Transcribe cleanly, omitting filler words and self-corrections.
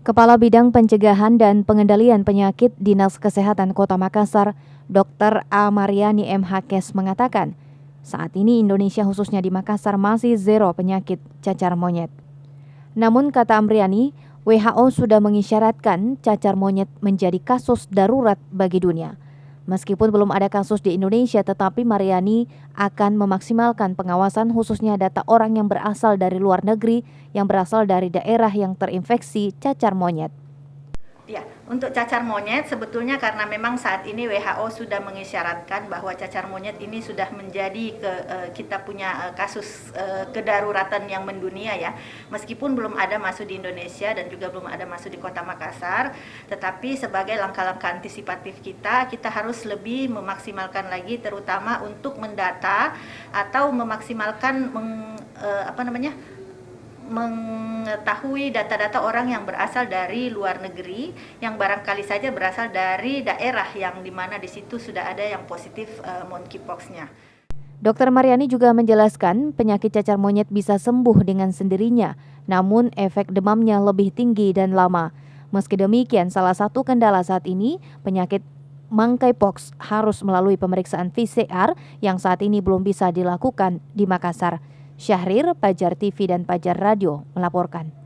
Kepala Bidang Pencegahan dan Pengendalian Penyakit Dinas Kesehatan Kota Makassar, Dr. A. Mariani M. Hakes mengatakan, saat ini Indonesia khususnya di Makassar masih zero penyakit cacar monyet. Namun kata Amriani, WHO sudah mengisyaratkan cacar monyet menjadi kasus darurat bagi dunia. Meskipun belum ada kasus di Indonesia, tetapi Mariani akan memaksimalkan pengawasan khususnya data orang yang berasal dari luar negeri yang berasal dari daerah yang terinfeksi cacar monyet. Ya, untuk cacar monyet sebetulnya karena memang saat ini WHO sudah mengisyaratkan bahwa cacar monyet ini sudah menjadi kita punya kasus kedaruratan yang mendunia ya. Meskipun belum ada masuk di Indonesia dan juga belum ada masuk di Kota Makassar, tetapi sebagai langkah-langkah antisipatif kita harus lebih memaksimalkan lagi terutama untuk mendata atau memaksimalkan mengetahui data-data orang yang berasal dari luar negeri yang barangkali saja berasal dari daerah yang dimana di situ sudah ada yang positif monkeypox-nya. Dr. Mariani juga menjelaskan penyakit cacar monyet bisa sembuh dengan sendirinya, namun efek demamnya lebih tinggi dan lama. Meski demikian, salah satu kendala saat ini penyakit monkeypox harus melalui pemeriksaan PCR yang saat ini belum bisa dilakukan di Makassar. Syahrir, Pajar TV dan Pajar Radio melaporkan.